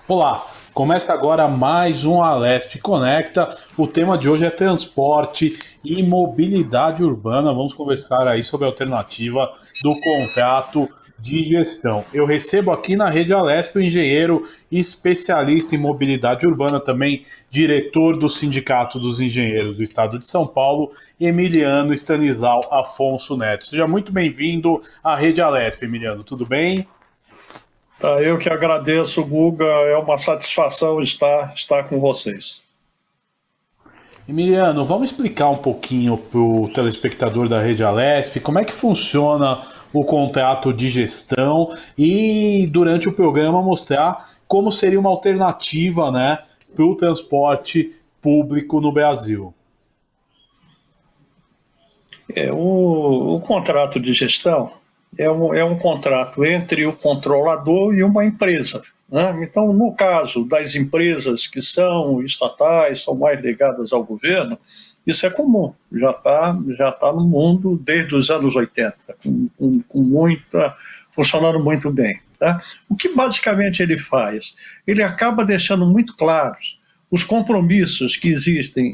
Olá, começa agora mais um Alesp Conecta. O tema de hoje é transporte e mobilidade urbana. Vamos conversar aí sobre a alternativa do contrato de gestão. Eu recebo aqui na Rede Alesp o engenheiro especialista em mobilidade urbana, também diretor do Sindicato dos Engenheiros do Estado de São Paulo, Emiliano Stanislau Afonso Neto. Seja muito bem-vindo à Rede Alesp, Emiliano. Tudo bem? Tá, eu que agradeço, Guga, é uma satisfação estar com vocês. Emiliano, vamos explicar um pouquinho para o telespectador da Rede Alesp como é que funciona o contrato de gestão e, durante o programa, mostrar como seria uma alternativa, né, para o transporte público no Brasil. O contrato de gestão é um contrato entre o controlador e uma empresa, né? Então, no caso das empresas que são estatais, são mais ligadas ao governo, isso é comum, já tá no mundo desde os anos 80, funcionando muito bem. Tá? O que basicamente ele faz? Ele acaba deixando muito claros os compromissos que existem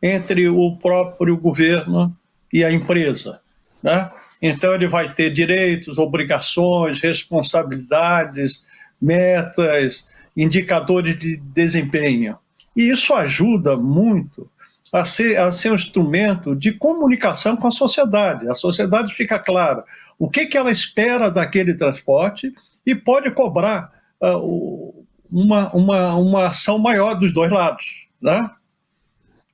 entre o próprio governo e a empresa, né? Então ele vai ter direitos, obrigações, responsabilidades, metas, indicadores de desempenho. E isso ajuda muito a ser um instrumento de comunicação com a sociedade. A sociedade fica clara o que ela espera daquele transporte e pode cobrar uma ação maior dos dois lados, né?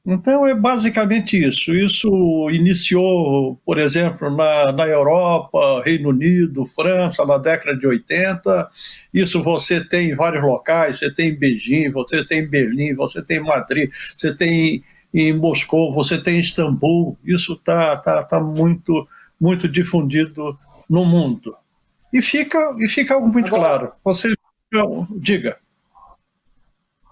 Então, é basicamente isso. Isso iniciou, por exemplo, na Europa, Reino Unido, França, na década de 80. Isso você tem em vários locais, você tem em Beijing, você tem em Berlim, você tem em Madrid, você tem em Moscou, você tem em Istambul. Isso tá muito, muito difundido no mundo. E fica algo muito Agora, claro. Você diga,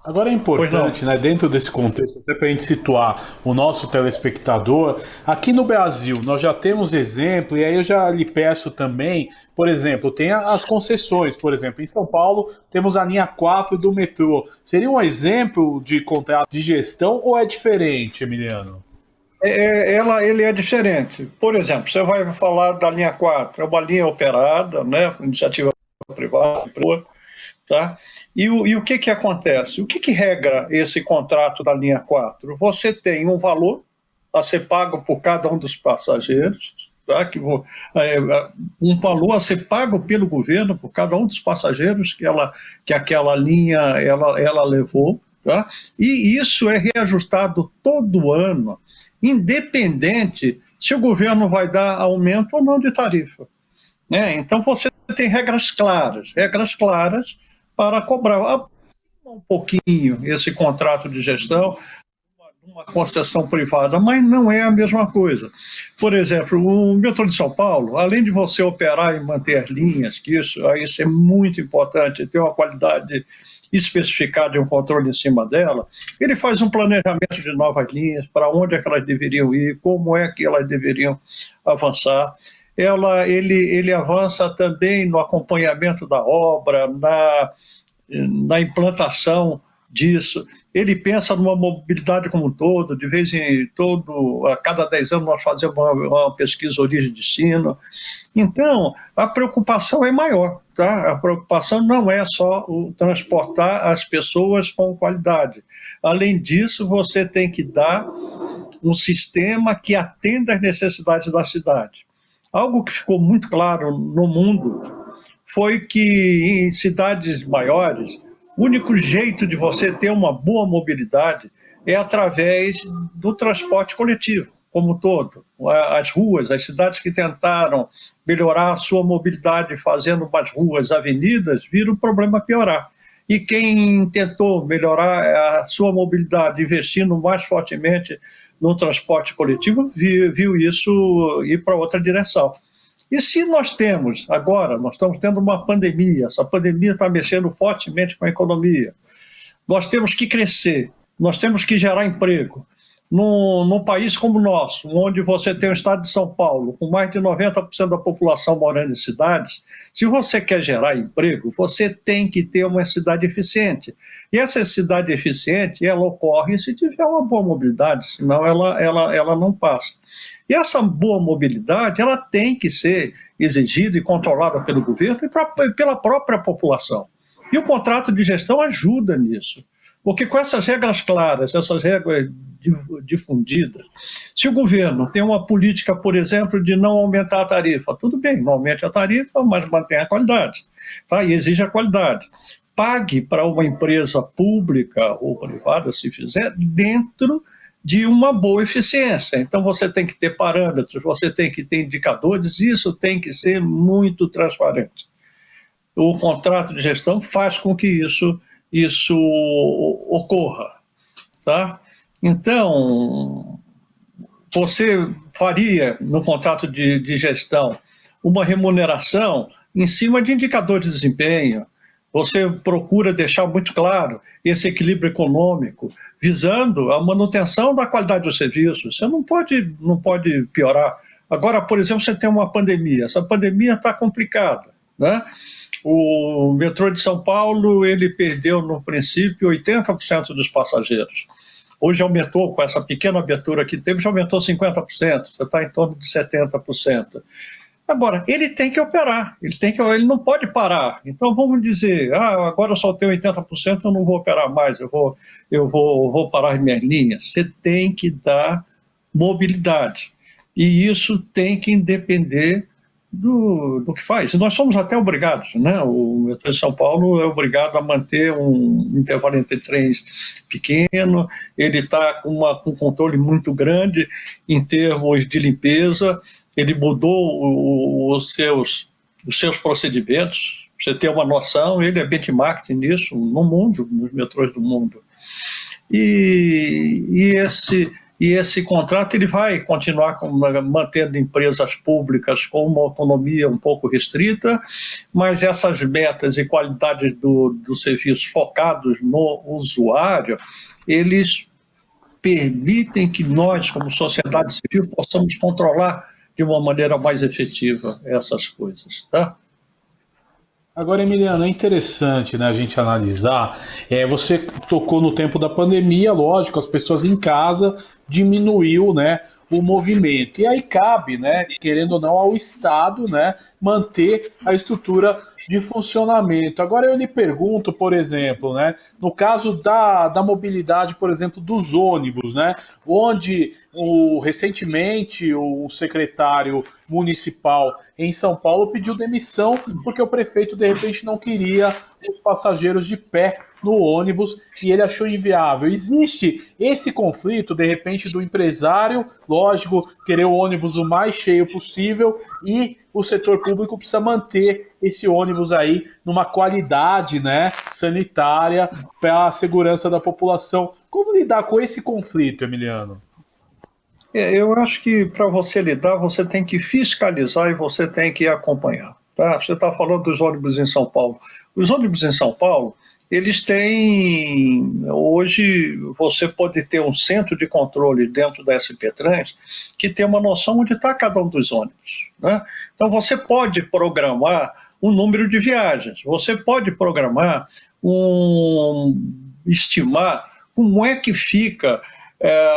Agora é pois não. importante, né, dentro desse contexto, até para a gente situar o nosso telespectador, aqui no Brasil nós já temos exemplo, e aí eu já lhe peço também, por exemplo, tem as concessões, por exemplo, em São Paulo temos a linha 4 do metrô. Seria um exemplo de contrato de gestão ou é diferente, Emiliano? Ele é diferente. Por exemplo, você vai falar da linha 4, é uma linha operada, né, iniciativa privada, tá? E o que acontece? O que regra esse contrato da linha 4? Você tem um valor a ser pago por cada um dos passageiros, tá? Um valor a ser pago pelo governo por cada um dos passageiros que aquela linha ela levou, tá? E isso é reajustado todo ano, independente se o governo vai dar aumento ou não de tarifa, né? Então você tem regras claras para cobrar um pouquinho esse contrato de gestão, uma concessão privada, mas não é a mesma coisa. Por exemplo, o metrô de São Paulo, além de você operar e manter as linhas, que isso é muito importante, ter uma qualidade especificada e um controle em cima dela, ele faz um planejamento de novas linhas, para onde é que elas deveriam ir, como é que elas deveriam avançar. Ele avança também no acompanhamento da obra, na implantação disso. Ele pensa numa mobilidade como um todo, de vez em todo, a cada 10 anos nós fazemos uma pesquisa origem e destino. Então, a preocupação é maior, tá? A preocupação não é só o transportar as pessoas com qualidade. Além disso, você tem que dar um sistema que atenda às necessidades da cidade. Algo que ficou muito claro no mundo foi que em cidades maiores, o único jeito de você ter uma boa mobilidade é através do transporte coletivo, como um todo. As ruas, as cidades que tentaram melhorar a sua mobilidade fazendo umas ruas, avenidas, viram o problema piorar. E quem tentou melhorar a sua mobilidade investindo mais fortemente no transporte coletivo viu isso ir para outra direção. E se nós temos, agora, nós estamos tendo uma pandemia, essa pandemia está mexendo fortemente com a economia, nós temos que crescer, nós temos que gerar emprego, num país como o nosso, onde você tem o estado de São Paulo, com mais de 90% da população morando em cidades, se você quer gerar emprego, você tem que ter uma cidade eficiente. E essa cidade eficiente, ela ocorre se tiver uma boa mobilidade, senão ela não passa. E essa boa mobilidade, ela tem que ser exigida e controlada pelo governo e pela própria população. E o contrato de gestão ajuda nisso. Porque com essas regras claras, essas regras difundidas, se o governo tem uma política, por exemplo, de não aumentar a tarifa, tudo bem, não aumente a tarifa, mas mantenha a qualidade, tá? E exija a qualidade. Pague para uma empresa pública ou privada, se fizer, dentro de uma boa eficiência. Então você tem que ter parâmetros, você tem que ter indicadores, isso tem que ser muito transparente. O contrato de gestão faz com que isso ocorra, tá? Então, você faria no contrato de gestão uma remuneração em cima de indicadores de desempenho, você procura deixar muito claro esse equilíbrio econômico, visando a manutenção da qualidade do serviço. Você não pode piorar. Agora, por exemplo, você tem uma pandemia, essa pandemia está complicada, né? O metrô de São Paulo, ele perdeu, no princípio, 80% dos passageiros. Hoje aumentou, com essa pequena abertura que teve, já aumentou 50%, você está em torno de 70%. Agora, ele tem que operar, ele não pode parar. Então, vamos dizer, agora eu só tenho 80%, eu não vou operar mais, eu vou parar as minhas linhas. Você tem que dar mobilidade. E isso tem que depender do que faz. Nós somos até obrigados, né? O metrô de São Paulo é obrigado a manter um intervalo entre trens pequeno, ele está com um controle muito grande em termos de limpeza, ele mudou os seus procedimentos, pra você ter uma noção, ele é benchmark nisso no mundo, nos metrôs do mundo. E esse contrato ele vai continuar mantendo empresas públicas com uma autonomia um pouco restrita, mas essas metas e qualidades do serviço focados no usuário, eles permitem que nós, como sociedade civil, possamos controlar de uma maneira mais efetiva essas coisas, tá? Agora, Emiliano, é interessante, né, a gente analisar. Você tocou no tempo da pandemia, lógico, as pessoas em casa diminuiu, né, o movimento. E aí cabe, né, querendo ou não, ao Estado, né, manter a estrutura de funcionamento. Agora eu lhe pergunto, por exemplo, né, no caso da mobilidade, por exemplo, dos ônibus, né, onde recentemente o secretário municipal em São Paulo pediu demissão porque o prefeito de repente não queria os passageiros de pé no ônibus e ele achou inviável. Existe esse conflito, de repente, do empresário, lógico, querer o ônibus o mais cheio possível, e o setor público precisa manter esse ônibus aí numa qualidade, né, sanitária para a segurança da população. Como lidar com esse conflito, Emiliano? Eu acho que para você lidar, você tem que fiscalizar e você tem que acompanhar. Tá? Você está falando dos ônibus em São Paulo. Os ônibus em São Paulo, eles têm... Hoje, você pode ter um centro de controle dentro da SP Trans que tem uma noção onde está cada um dos ônibus. Né? Então, você pode programar o número de viagens, você pode programar, estimar como é que fica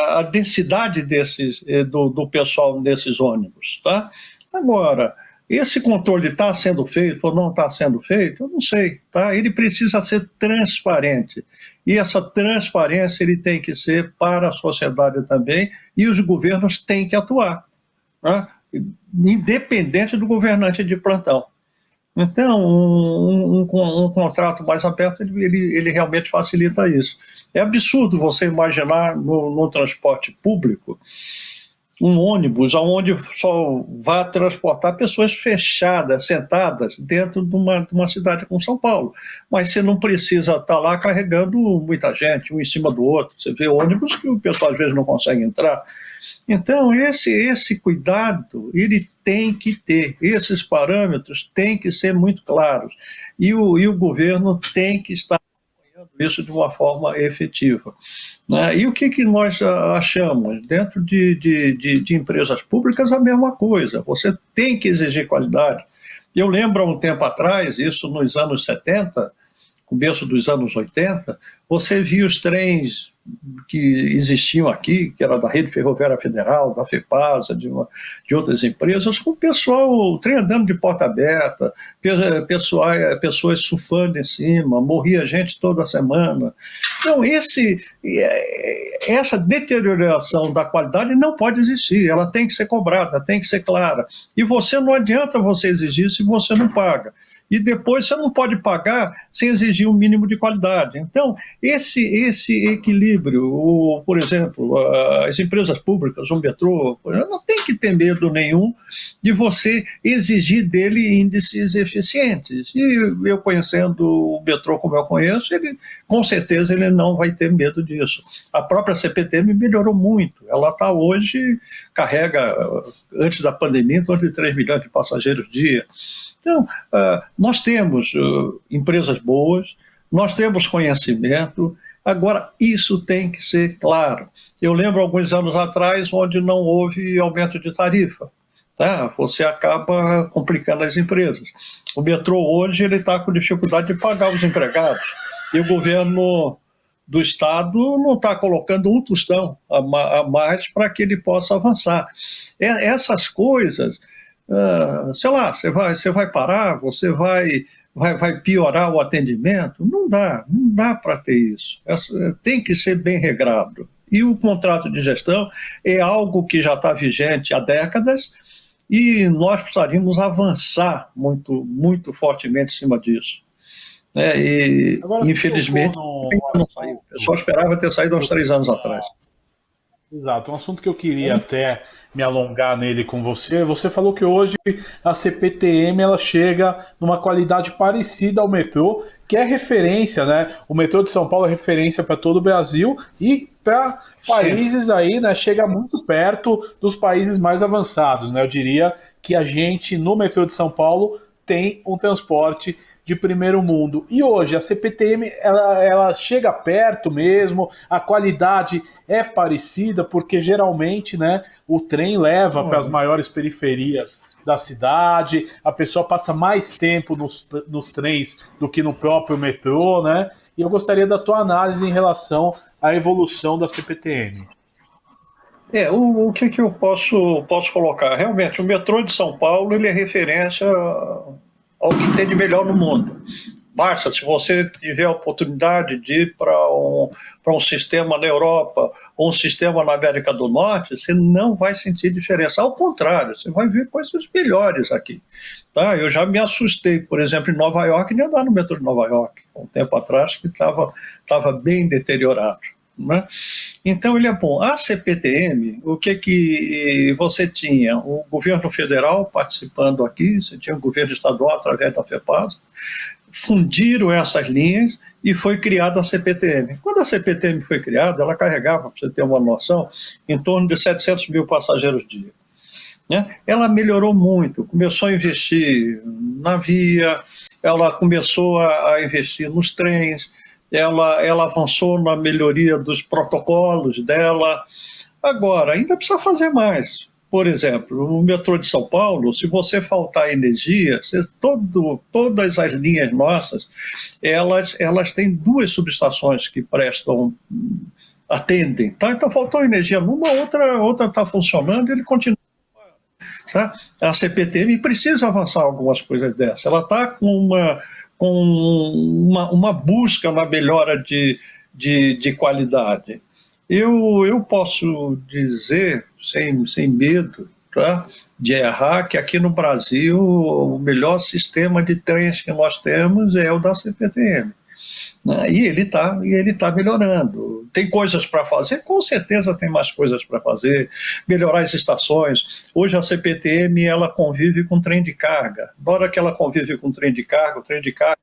a densidade do pessoal desses ônibus. Tá? Agora, esse controle está sendo feito ou não está sendo feito, eu não sei. Tá? Ele precisa ser transparente. E essa transparência ele tem que ser para a sociedade também, e os governos têm que atuar, tá? Independente do governante de plantão. Então, um contrato mais aberto, ele realmente facilita isso. É absurdo você imaginar no transporte público um ônibus onde só vai transportar pessoas fechadas, sentadas dentro de uma cidade como São Paulo. Mas você não precisa estar lá carregando muita gente, um em cima do outro. Você vê ônibus que o pessoal às vezes não consegue entrar. Então, esse cuidado, ele tem que ter, esses parâmetros têm que ser muito claros. E o governo tem que estar isso de uma forma efetiva, né? E o que nós achamos? Dentro de empresas públicas, a mesma coisa. Você tem que exigir qualidade. Eu lembro, há um tempo atrás, isso nos anos 70, começo dos anos 80, você via os trens que existiam aqui, que era da Rede Ferroviária Federal, da FEPASA, de outras empresas, com o pessoal, o trem andando de porta aberta, pessoas surfando em cima, morria gente toda semana. Então, essa deterioração da qualidade não pode existir, ela tem que ser cobrada, tem que ser clara. E não adianta você exigir se você não paga. E depois você não pode pagar sem exigir um mínimo de qualidade. Então, esse equilíbrio, por exemplo, as empresas públicas, o metrô, não tem que ter medo nenhum de você exigir dele índices eficientes. E eu conhecendo o metrô como eu conheço, com certeza ele não vai ter medo disso. A própria CPTM melhorou muito. Ela está hoje, carrega, antes da pandemia, em torno de 3 milhões de passageiros dia. Então, nós temos empresas boas, nós temos conhecimento, agora isso tem que ser claro. Eu lembro alguns anos atrás onde não houve aumento de tarifa, tá? Você acaba complicando as empresas. O metrô hoje está com dificuldade de pagar os empregados e o governo do Estado não está colocando um tostão a mais para que ele possa avançar. Essas coisas... sei lá, você vai parar, você vai piorar o atendimento? Não dá para ter isso. Tem que ser bem regrado. E o contrato de gestão é algo que já está vigente há décadas e nós precisaríamos avançar muito, muito fortemente em cima disso. E, Agora, infelizmente, não saiu. Eu só esperava ter saído há uns 3 anos atrás. Exato, um assunto que eu queria até me alongar nele com você. Você falou que hoje a CPTM ela chega numa qualidade parecida ao metrô, que é referência, né? O metrô de São Paulo é referência para todo o Brasil e para países aí, né? Chega muito perto dos países mais avançados, né? Eu diria que a gente no metrô de São Paulo tem um transporte de primeiro mundo. E hoje a CPTM ela chega perto mesmo, a qualidade é parecida, porque geralmente, né, o trem leva para as maiores periferias da cidade, a pessoa passa mais tempo nos trens do que no próprio metrô, né? E eu gostaria da tua análise em relação à evolução da CPTM. O que eu posso colocar? Realmente, o metrô de São Paulo ele é referência ao que tem de melhor no mundo. Basta, se você tiver a oportunidade de ir para um sistema na Europa ou um sistema na América do Norte, você não vai sentir diferença. Ao contrário, você vai ver coisas melhores aqui. Tá? Eu já me assustei, por exemplo, em Nova York, de andar no metrô de Nova York, um tempo atrás, que estava bem deteriorado. Né? Então ele é bom. A CPTM, o que você tinha? O governo federal participando aqui, você tinha o governo estadual através da FEPASA, fundiram essas linhas e foi criada a CPTM. Quando a CPTM foi criada, ela carregava, para você ter uma noção, em torno de 700 mil passageiros dia. Né? Ela melhorou muito, começou a investir na via, ela começou a investir nos trens, ela avançou na melhoria dos protocolos dela. Agora, ainda precisa fazer mais. Por exemplo, no metrô de São Paulo, se você faltar energia, todas as linhas nossas, elas têm 2 subestações que atendem. Tá? Então, faltou energia numa, outra está funcionando e ele continua. Tá? A CPTM precisa avançar algumas coisas dessas. Ela está com uma busca na melhora de qualidade. Eu posso dizer, sem medo, tá, de errar, que aqui no Brasil o melhor sistema de trens que nós temos é o da CPTM. E ele tá melhorando. Tem coisas para fazer? Com certeza tem mais coisas para fazer. Melhorar as estações. Hoje a CPTM ela convive com trem de carga. Na hora que ela convive com trem de carga, o trem de carga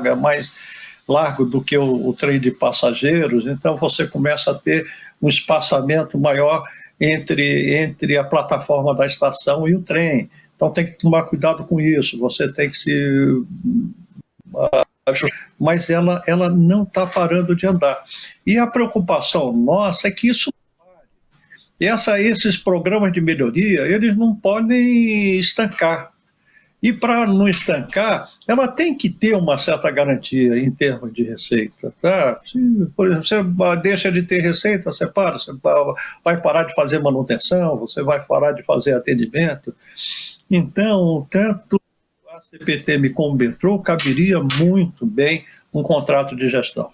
é mais largo do que o trem de passageiros, então você começa a ter um espaçamento maior entre a plataforma da estação e o trem. Então tem que tomar cuidado com isso. Você tem que mas ela não está parando de andar. E a preocupação nossa é que isso esses programas de melhoria, eles não podem estancar. E para não estancar, ela tem que ter uma certa garantia em termos de receita. Tá? Se, por exemplo, você deixa de ter receita, você vai parar de fazer manutenção, você vai parar de fazer atendimento. Então, tanto a CPTM como o Metrô caberia muito bem um contrato de gestão.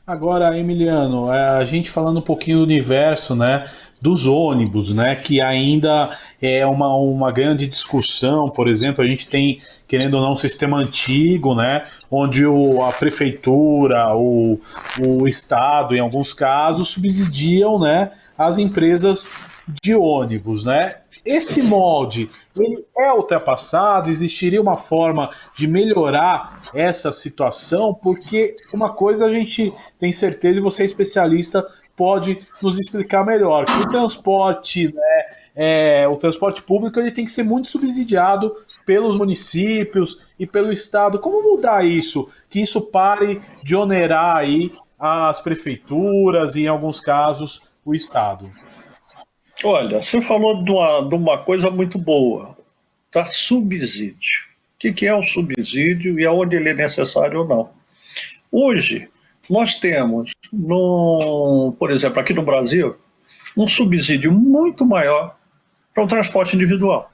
Agora, Emiliano, a gente falando um pouquinho do universo, né, dos ônibus, né, que ainda é uma grande discussão. Por exemplo, a gente tem, querendo ou não, um sistema antigo, né, onde a prefeitura, o Estado, em alguns casos, subsidiam, né, as empresas de ônibus, né? Esse molde, ele é ultrapassado? Existiria uma forma de melhorar essa situação? Porque uma coisa a gente tem certeza, e você é especialista, pode nos explicar melhor, que o transporte, né, o transporte público, ele tem que ser muito subsidiado pelos municípios e pelo Estado. Como mudar isso? Que isso pare de onerar aí as prefeituras e, em alguns casos, o Estado. Olha, você falou de uma coisa muito boa, tá? Subsídio. O que é o subsídio e aonde ele é necessário ou não? Hoje, nós temos, por exemplo, aqui no Brasil, um subsídio muito maior para o transporte individual.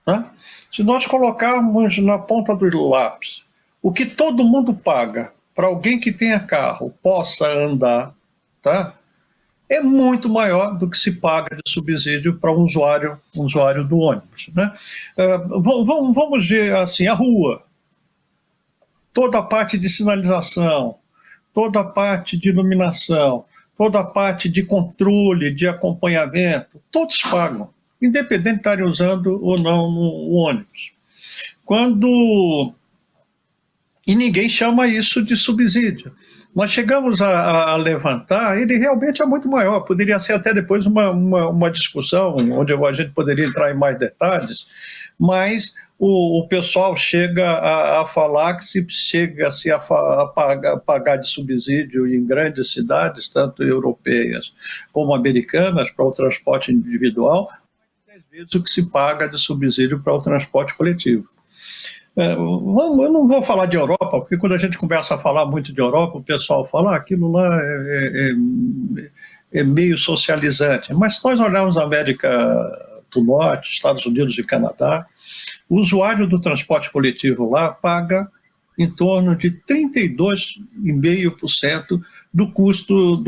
Né? Se nós colocarmos na ponta do lápis o que todo mundo paga para alguém que tenha carro possa andar, tá? É muito maior do que se paga de subsídio para um usuário do ônibus. Né? Vamos ver assim, a rua, toda a parte de sinalização, toda a parte de iluminação, toda a parte de controle, de acompanhamento, todos pagam, independente de estarem usando ou não o ônibus. E ninguém chama isso de subsídio. Nós chegamos a levantar, ele realmente é muito maior, poderia ser até depois uma discussão, onde a gente poderia entrar em mais detalhes, mas o pessoal chega a falar que se chega-se a pagar de subsídio em grandes cidades, tanto europeias como americanas, para o transporte individual, 10 vezes o que se paga de subsídio para o transporte coletivo. Eu não vou falar de Europa, porque quando a gente começa a falar muito de Europa, o pessoal fala aquilo lá é meio socializante. Mas se nós olharmos a América do Norte, Estados Unidos e Canadá, o usuário do transporte coletivo lá paga em torno de 32,5% do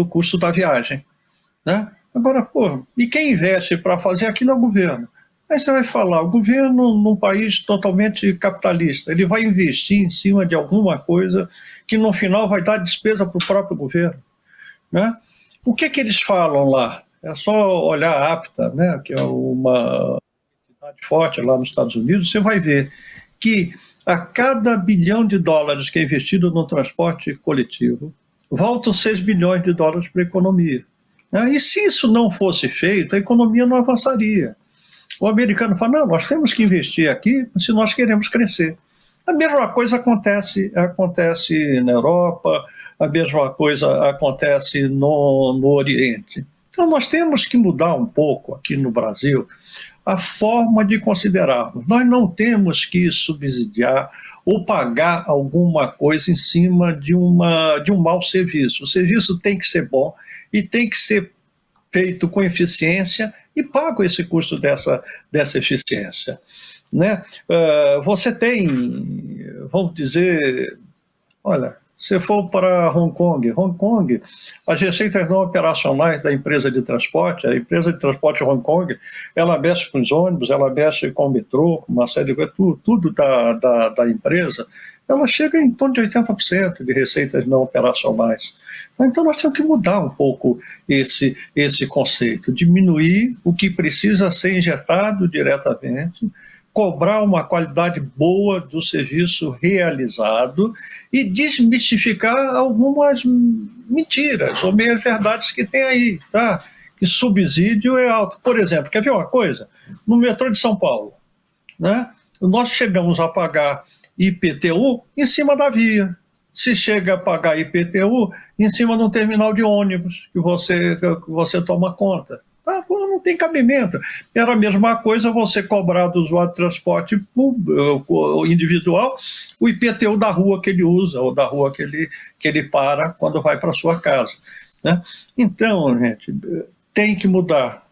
custo da viagem. Né? Agora, e quem investe para fazer aquilo é o governo. Aí você vai falar, o governo num país totalmente capitalista, ele vai investir em cima de alguma coisa que no final vai dar despesa para o próprio governo. Né? O que eles falam lá? É só olhar a APTA, né, que é uma entidade forte lá nos Estados Unidos, você vai ver que a cada $1 bilhão que é investido no transporte coletivo, voltam $6 bilhões para a economia. Né? E se isso não fosse feito, a economia não avançaria. O americano fala, não, nós temos que investir aqui se nós queremos crescer. A mesma coisa acontece na Europa, a mesma coisa acontece no Oriente. Então nós temos que mudar um pouco aqui no Brasil a forma de considerarmos. Nós não temos que subsidiar ou pagar alguma coisa em cima de um mau serviço. O serviço tem que ser bom e tem que ser feito com eficiência e pago esse custo dessa eficiência. Né? Você tem, vamos dizer, olha, se for para Hong Kong, as receitas não operacionais da empresa de transporte, a empresa de transporte Hong Kong, ela mexe com os ônibus, ela mexe com o metrô, com uma série de coisas, tudo da empresa, ela chega em torno de 80% de receitas não operacionais. Então nós temos que mudar um pouco esse conceito, diminuir o que precisa ser injetado diretamente, cobrar uma qualidade boa do serviço realizado e desmistificar algumas mentiras ou meias-verdades que tem aí, tá? Que subsídio é alto. Por exemplo, quer ver uma coisa? No metrô de São Paulo, né? Nós chegamos a pagar IPTU em cima da via. Se chega a pagar IPTU em cima de um terminal de ônibus que você toma conta. Tá? Não tem cabimento. Era a mesma coisa você cobrar do usuário de transporte público, individual, o IPTU da rua que ele usa, ou da rua que ele para quando vai para sua casa. Né? Então, gente, tem que mudar,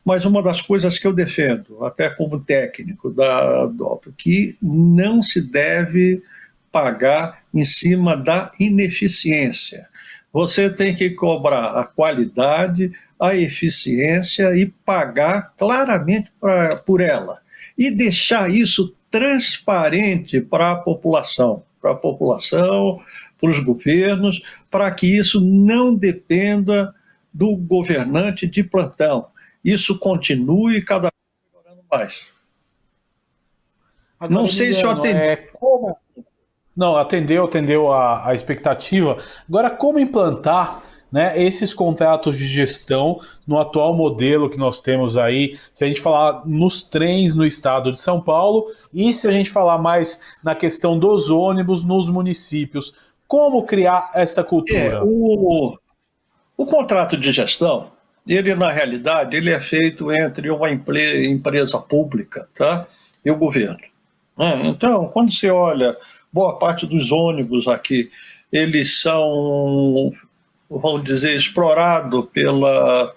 mas uma das coisas que eu defendo, até como técnico da DOP, que não se deve pagar em cima da ineficiência. Você tem que cobrar a qualidade, a eficiência e pagar claramente por ela. E deixar isso transparente para a população, para os governos, para que isso não dependa do governante de plantão. Isso continue cada vez melhorando mais. Agora, não sei se eu atendi. Não, atendeu a expectativa. Agora, como implantar, né, esses contratos de gestão no atual modelo que nós temos aí, se a gente falar nos trens no estado de São Paulo e se a gente falar mais na questão dos ônibus nos municípios, como criar essa cultura? O contrato de gestão, ele na realidade, ele é feito entre uma empresa pública, tá, e o governo. Então, quando você olha, boa parte dos ônibus aqui, eles são, vamos dizer, explorados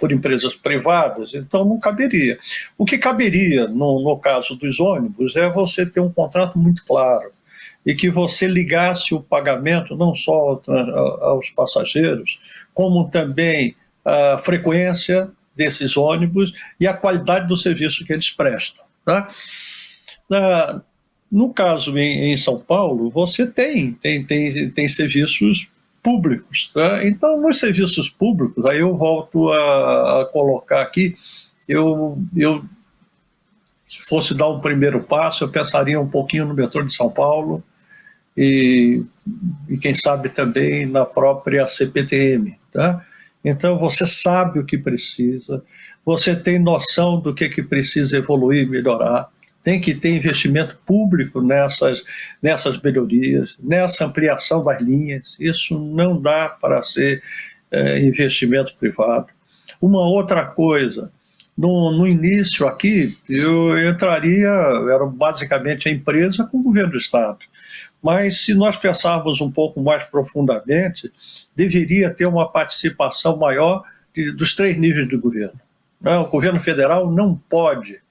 por empresas privadas, então não caberia. O que caberia, no caso dos ônibus, é você ter um contrato muito claro e que você ligasse o pagamento não só aos passageiros, como também a frequência desses ônibus e a qualidade do serviço que eles prestam. Tá? No caso, em São Paulo, você tem serviços públicos. Tá? Então, nos serviços públicos, aí eu volto a colocar aqui, se fosse dar um primeiro passo, eu pensaria um pouquinho no metrô de São Paulo e quem sabe também na própria CPTM. Tá? Então, você sabe o que precisa, você tem noção do que precisa evoluir e melhorar. Tem que ter investimento público nessas melhorias, nessa ampliação das linhas. Isso não dá para ser investimento privado. Uma outra coisa, no início aqui, eu entraria, era basicamente a empresa com o governo do Estado. Mas se nós pensarmos um pouco mais profundamente, deveria ter uma participação maior dos 3 níveis do governo. O governo federal não pode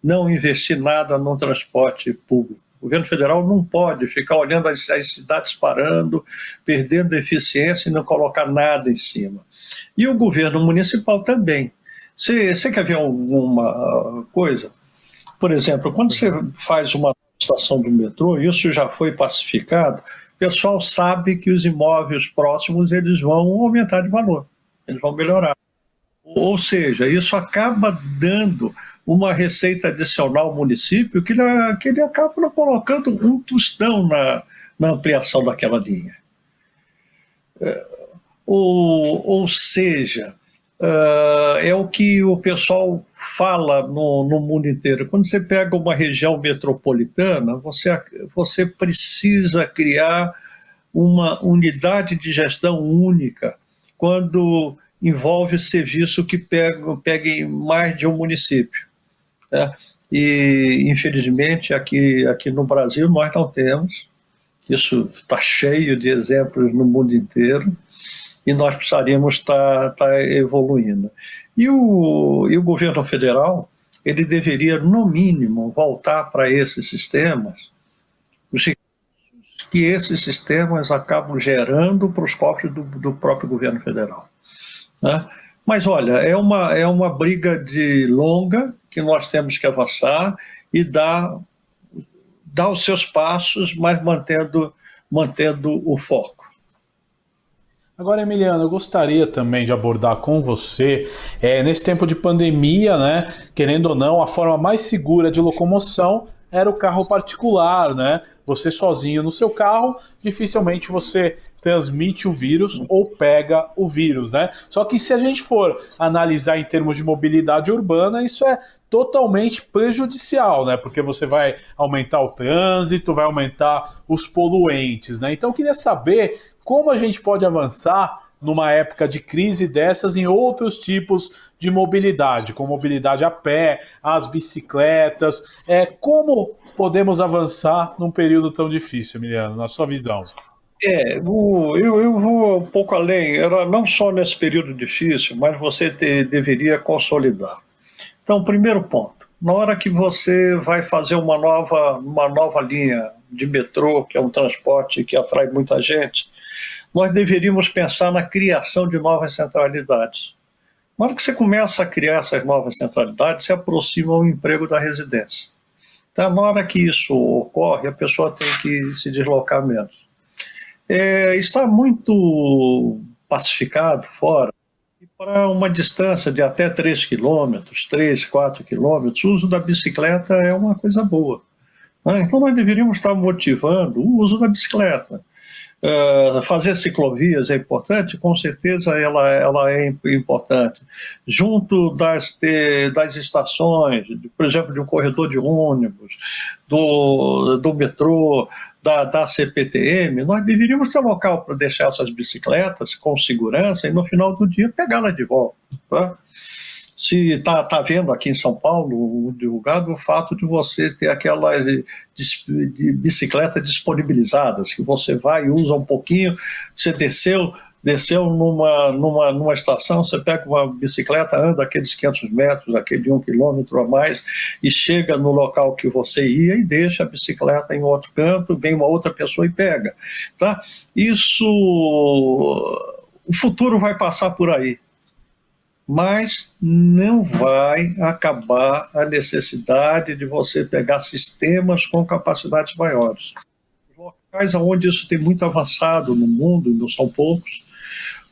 não investir nada no transporte público. O governo federal não pode ficar olhando as cidades parando, perdendo eficiência e não colocar nada em cima. E o governo municipal também. Você quer ver alguma coisa? Por exemplo, quando você faz uma estação do metrô, isso já foi pacificado, o pessoal sabe que os imóveis próximos eles vão aumentar de valor, eles vão melhorar. Ou seja, isso acaba dando uma receita adicional ao município que ele acaba colocando um tostão na ampliação daquela linha. Ou seja, é o que o pessoal fala no mundo inteiro. Quando você pega uma região metropolitana, você precisa criar uma unidade de gestão única quando envolve serviço que pegue mais de um município. E, infelizmente, aqui no Brasil nós não temos. Isso está cheio de exemplos no mundo inteiro e nós precisaríamos estar evoluindo. E o governo federal, ele deveria, no mínimo, voltar para esses sistemas, que esses sistemas acabam gerando para os cofres do próprio governo federal. Né? Mas, olha, é uma briga longa que nós temos que avançar e dar os seus passos, mas mantendo o foco. Agora, Emiliano, eu gostaria também de abordar com você, nesse tempo de pandemia, né, querendo ou não, a forma mais segura de locomoção era o carro particular, né? Você sozinho no seu carro, dificilmente você transmite o vírus ou pega o vírus, né? Só que se a gente for analisar em termos de mobilidade urbana, isso é totalmente prejudicial, né? Porque você vai aumentar o trânsito, vai aumentar os poluentes, né? Então eu queria saber como a gente pode avançar numa época de crise dessas em outros tipos de mobilidade, como mobilidade a pé, as bicicletas. Como podemos avançar num período tão difícil, Emiliano, na sua visão? Eu vou um pouco além. Era não só nesse período difícil, mas você deveria consolidar. Então, primeiro ponto, na hora que você vai fazer uma nova linha de metrô, que é um transporte que atrai muita gente, nós deveríamos pensar na criação de novas centralidades. Na hora que você começa a criar essas novas centralidades, se aproxima o emprego da residência. Então, na hora que isso ocorre, a pessoa tem que se deslocar menos. Está muito pacificado fora, e para uma distância de até 3 quilômetros, 3, 4 quilômetros, o uso da bicicleta é uma coisa boa, né? Então nós deveríamos estar motivando o uso da bicicleta. Fazer ciclovias é importante, com certeza ela é importante. Junto das estações, por exemplo, de um corredor de ônibus, do metrô, da CPTM, nós deveríamos ter local para deixar essas bicicletas com segurança e no final do dia pegá-las de volta, tá? Se está vendo aqui em São Paulo divulgado o fato de você ter aquelas de bicicleta disponibilizadas, que você vai e usa um pouquinho, você desceu numa estação, você pega uma bicicleta, anda aqueles 500 metros, aquele 1 quilômetro a mais, e chega no local que você ia e deixa a bicicleta em outro canto, vem uma outra pessoa e pega. Tá? Isso, o futuro vai passar por aí, mas não vai acabar a necessidade de você pegar sistemas com capacidades maiores. Os locais onde isso tem muito avançado no mundo, e não são poucos,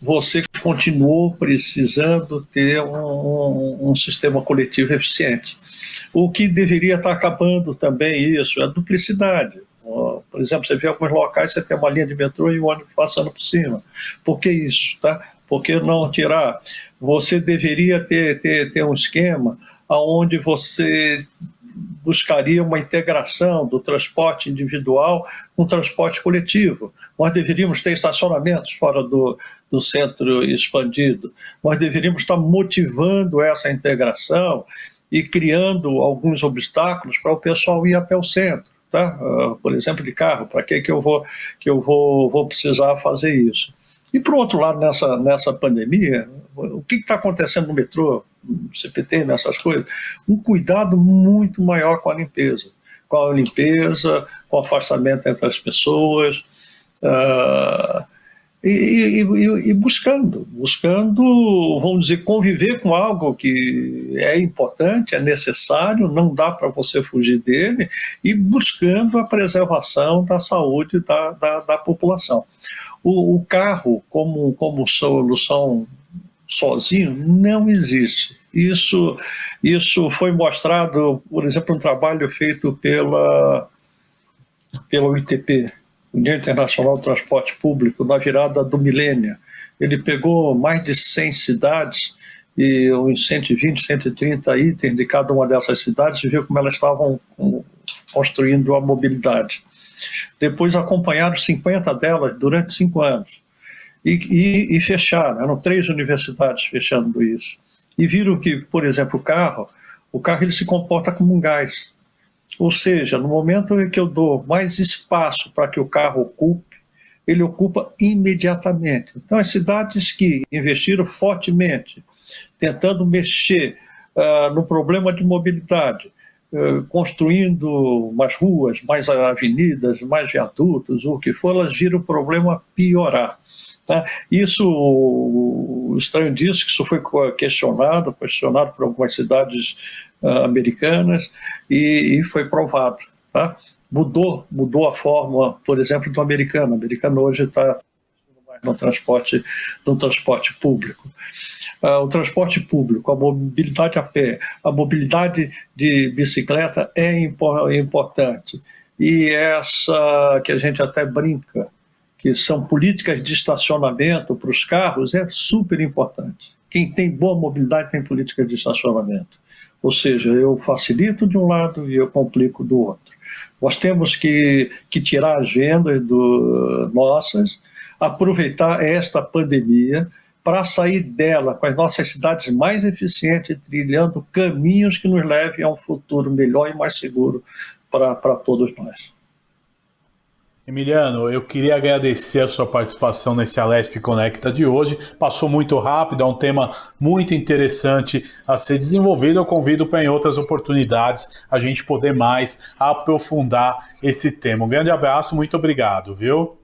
você continuou precisando ter um sistema coletivo eficiente. O que deveria estar acabando também isso é a duplicidade. Por exemplo, você vê alguns locais, você tem uma linha de metrô e o ônibus passando por cima. Por que isso? Tá? Por que não tirar? Você deveria ter um esquema onde você buscaria uma integração do transporte individual com o transporte coletivo. Nós deveríamos ter estacionamentos fora do centro expandido. Nós deveríamos estar motivando essa integração e criando alguns obstáculos para o pessoal ir até o centro. Tá? Por exemplo, de carro, para que eu vou precisar fazer isso? E, por outro lado, nessa pandemia, o que está acontecendo no metrô, no CPT, nessas coisas? Um cuidado muito maior com a limpeza, com o afastamento entre as pessoas, e buscando, vamos dizer, conviver com algo que é importante, é necessário, não dá para você fugir dele, e buscando a preservação da saúde da população. O carro como solução sozinho não existe. Isso foi mostrado, por exemplo, um trabalho feito pela UITP, União Internacional do Transporte Público, na virada do milênio. Ele pegou mais de 100 cidades e uns 120, 130 itens de cada uma dessas cidades e viu como elas estavam construindo a mobilidade. Depois acompanharam 50 delas durante 5 anos e fecharam, eram 3 universidades fechando isso. E viram que, por exemplo, o carro ele se comporta como um gás. Ou seja, no momento em que eu dou mais espaço para que o carro ocupe, ele ocupa imediatamente. Então, as cidades que investiram fortemente, tentando mexer no problema de mobilidade, construindo mais ruas, mais avenidas, mais viadutos, o que for, elas viram o problema piorar. Tá? Isso, o estranho disso, que isso foi questionado por algumas cidades americanas e foi provado. Tá? Mudou a forma, por exemplo, do americano. O americano hoje está no transporte público. O transporte público, a mobilidade a pé, a mobilidade de bicicleta é importante. E essa que a gente até brinca, que são políticas de estacionamento para os carros, é super importante. Quem tem boa mobilidade tem políticas de estacionamento. Ou seja, eu facilito de um lado e eu complico do outro. Nós temos que tirar agendas nossas, aproveitar esta pandemia para sair dela com as nossas cidades mais eficientes, trilhando caminhos que nos levem a um futuro melhor e mais seguro para todos nós. Emiliano, eu queria agradecer a sua participação nesse Alesp Conecta de hoje. Passou muito rápido, é um tema muito interessante a ser desenvolvido. Eu convido para em outras oportunidades a gente poder mais aprofundar esse tema. Um grande abraço, muito obrigado, viu?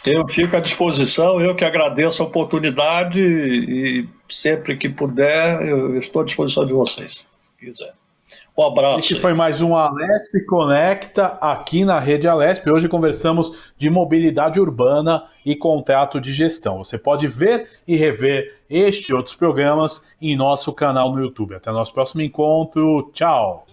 Eu fico à disposição, eu que agradeço a oportunidade e sempre que puder, eu estou à disposição de vocês, se quiser. Um abraço. Este foi mais um Alesp Conecta aqui na Rede Alesp. Hoje conversamos de mobilidade urbana e contrato de gestão. Você pode ver e rever este e outros programas em nosso canal no YouTube. Até nosso próximo encontro. Tchau!